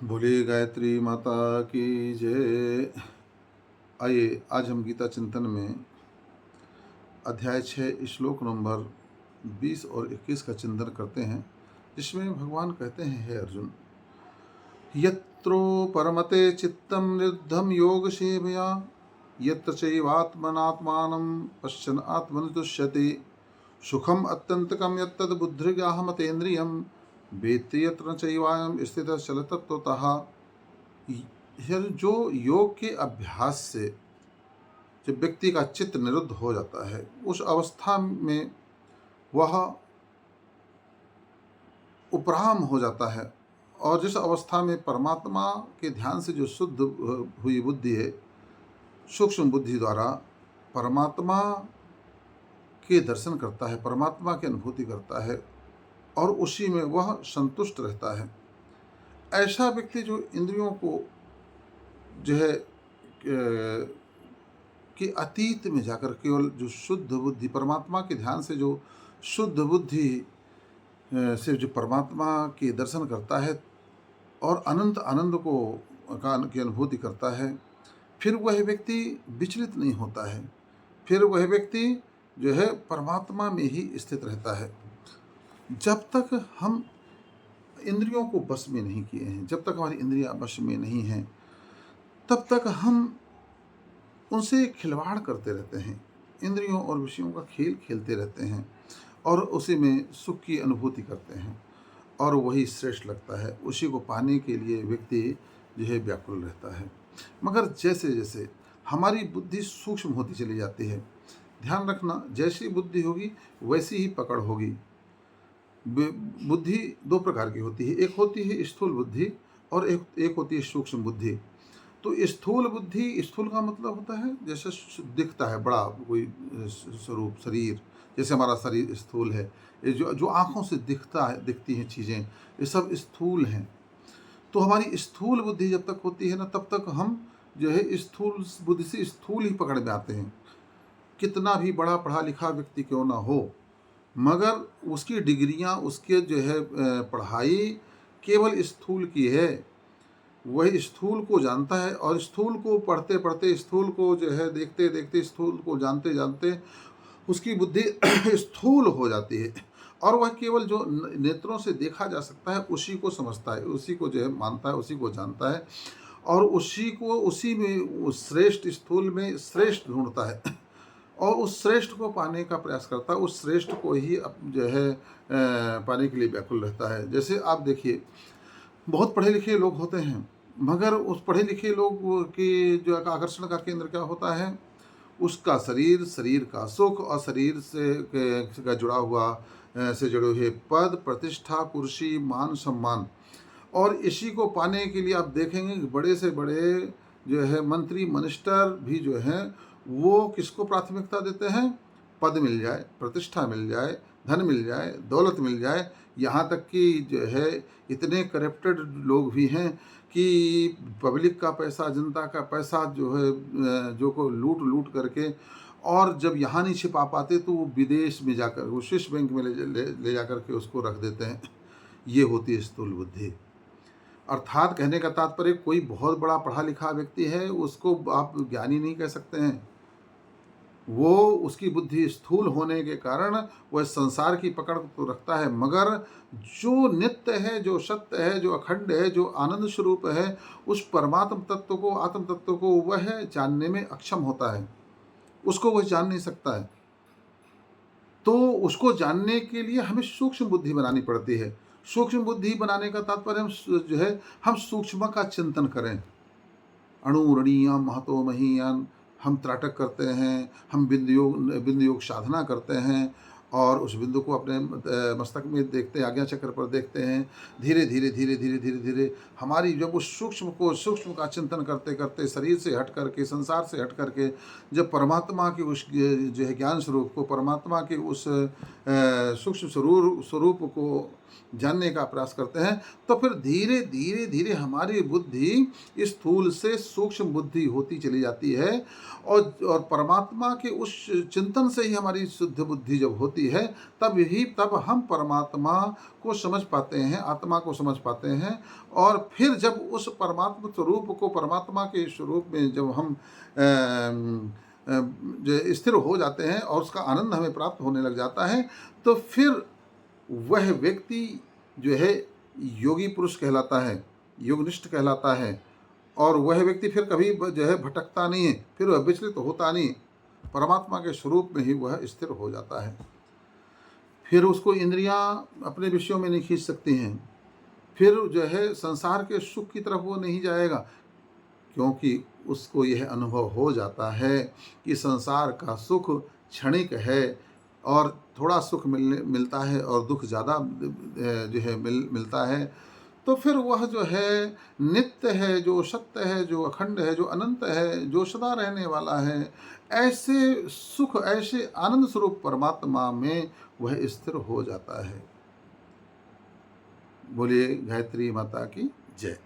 बोली गायत्री माता की जय। आइए आज हम गीता चिंतन में अध्याय 6 श्लोक नंबर 20 और 21 का चिंतन करते हैं, जिसमें भगवान कहते हैं, हे अर्जुन, यत्रो परमते चित्तम निरुद्धम योग सेवया यत्र चैवात्मनात्मानं पश्यन् आत्मनि तुष्यति सुखम अत्यंतकम यत्तद् बुद्धिर्गाहमतेन्द्रियं वेत्ति यत्र न चैवायं स्थितः चलतत्त्वतः। यह जो योग के अभ्यास से जब व्यक्ति का चित्त निरुद्ध हो जाता है, उस अवस्था में वह उपराम हो जाता है, और जिस अवस्था में परमात्मा के ध्यान से जो शुद्ध हुई बुद्धि है, सूक्ष्म बुद्धि द्वारा परमात्मा के दर्शन करता है, परमात्मा की अनुभूति करता है और उसी में वह संतुष्ट रहता है। ऐसा व्यक्ति जो इंद्रियों को जो है कि अतीत में जाकर केवल जो शुद्ध बुद्धि परमात्मा के ध्यान से जो शुद्ध बुद्धि से जो परमात्मा के दर्शन करता है और अनंत आनंद को की अनुभूति करता है, फिर वह व्यक्ति विचलित नहीं होता है, फिर वह व्यक्ति जो है परमात्मा में ही स्थित रहता है। जब तक हम इंद्रियों को वश में नहीं किए हैं, जब तक हमारी इंद्रियां वश में नहीं हैं, तब तक हम उनसे खिलवाड़ करते रहते हैं, इंद्रियों और विषयों का खेल खेलते रहते हैं और उसी में सुख की अनुभूति करते हैं, और वही श्रेष्ठ लगता है। उसी को पाने के लिए व्यक्ति जो है व्याकुल रहता है। मगर जैसे जैसे हमारी बुद्धि सूक्ष्म होती चली जाती है, ध्यान रखना, जैसी बुद्धि होगी वैसी ही पकड़ होगी। बुद्धि दो प्रकार की होती है, एक होती है स्थूल बुद्धि और एक होती है सूक्ष्म बुद्धि। तो स्थूल बुद्धि, स्थूल का मतलब होता है जैसे दिखता है बड़ा कोई स्वरूप, शरीर, जैसे हमारा शरीर स्थूल है, ये जो जो आँखों से दिखती हैं चीज़ें, ये सब स्थूल हैं। तो हमारी स्थूल बुद्धि जब तक होती है ना, तब तक हम जो है स्थूल बुद्धि से स्थूल ही पकड़ में आते हैं। कितना भी बड़ा पढ़ा लिखा व्यक्ति क्यों ना हो, मगर उसकी डिग्रियां, उसके जो है पढ़ाई केवल स्थूल की है। वह स्थूल को जानता है और स्थूल को पढ़ते पढ़ते, स्थूल को जो है देखते देखते, स्थूल को जानते जानते उसकी बुद्धि स्थूल हो जाती है, और वह केवल जो नेत्रों से देखा जा सकता है उसी को समझता है, उसी को जो है मानता है, उसी को जानता है, और उसी में उस श्रेष्ठ स्थूल में श्रेष्ठ ढूंढता है और उस श्रेष्ठ को पाने का प्रयास करता है, उस श्रेष्ठ को ही जो है पाने के लिए व्याकुल रहता है। जैसे आप देखिए, बहुत पढ़े लिखे लोग होते हैं, मगर उस पढ़े लिखे लोग की जो आकर्षण का केंद्र क्या होता है, उसका शरीर, शरीर का सुख और शरीर से का जुड़ा हुआ से जुड़े हुए पद, प्रतिष्ठा, कुर्सी, मान, सम्मान। और इसी को पाने के लिए आप देखेंगे कि बड़े से बड़े जो है मंत्री, मिनिस्टर भी जो हैं, वो किसको प्राथमिकता देते हैं? पद मिल जाए, प्रतिष्ठा मिल जाए, धन मिल जाए, दौलत मिल जाए। यहाँ तक कि जो है इतने करप्टेड लोग भी हैं कि पब्लिक का पैसा, जनता का पैसा जो है जो को लूट लूट करके, और जब यहाँ नहीं छिपा पाते तो वो विदेश में जाकर, वो स्विस बैंक में ले जाकर के उसको रख देते हैं। ये होती है स्थूल बुद्धि। अर्थात कहने का तात्पर्य, कोई बहुत बड़ा पढ़ा लिखा व्यक्ति है, उसको आप ज्ञानी नहीं कह सकते हैं। वो, उसकी बुद्धि स्थूल होने के कारण वह संसार की पकड़ तो रखता है, मगर जो नित्य है, जो सत्य है, जो अखंड है, जो आनंद स्वरूप है, उस परमात्म तत्व को, आत्म तत्व को वह जानने में अक्षम होता है। उसको वह जान नहीं सकता है। तो उसको जानने के लिए हमें सूक्ष्म बुद्धि बनानी पड़ती है। सूक्ष्म बुद्धि बनाने का तात्पर्य हम जो है, हम सूक्ष्म का चिंतन करें। अणुरणीयाम महतो महीयान, हम त्राटक करते हैं, हम बिंदु योग साधना करते हैं, और उस बिंदु को अपने मस्तक में देखते हैं, आज्ञा चक्र पर देखते हैं। धीरे धीरे धीरे धीरे धीरे धीरे हमारी जब उस सूक्ष्म का चिंतन करते करते, शरीर से हट करके, संसार से हट करके, जब परमात्मा की उस जो है ज्ञान स्वरूप को, परमात्मा के उस सूक्ष्म स्वरूप को जानने का प्रयास करते हैं, तो फिर धीरे धीरे धीरे हमारी बुद्धि स्थूल से सूक्ष्म बुद्धि होती चली जाती है, और परमात्मा के उस चिंतन से ही हमारी शुद्ध बुद्धि जब होती है, तब हम परमात्मा को समझ पाते हैं, आत्मा को समझ पाते हैं। और फिर जब उस परमात्मा स्वरूप को, परमात्मा के स्वरूप में जब हम जो स्थिर हो जाते हैं और उसका आनंद हमें प्राप्त होने लग जाता है, तो फिर वह व्यक्ति जो है योगी पुरुष कहलाता है, योगनिष्ठ कहलाता है। और वह व्यक्ति फिर कभी जो है भटकता नहीं है, फिर वह विचलित होता नहीं, परमात्मा के स्वरूप में ही वह स्थिर हो जाता है। फिर उसको इंद्रियां अपने विषयों में नहीं खींच सकती हैं, फिर जो है संसार के सुख की तरफ वो नहीं जाएगा, क्योंकि उसको यह अनुभव हो जाता है कि संसार का सुख क्षणिक है, और थोड़ा सुख मिलता है और दुख ज़्यादा जो है मिलता है। तो फिर वह जो है नित्य है, जो सत्य है, जो अखंड है, जो अनंत है, जो सदा रहने वाला है, ऐसे सुख, ऐसे आनंद स्वरूप परमात्मा में वह स्थिर हो जाता है। बोलिए गायत्री माता की जय।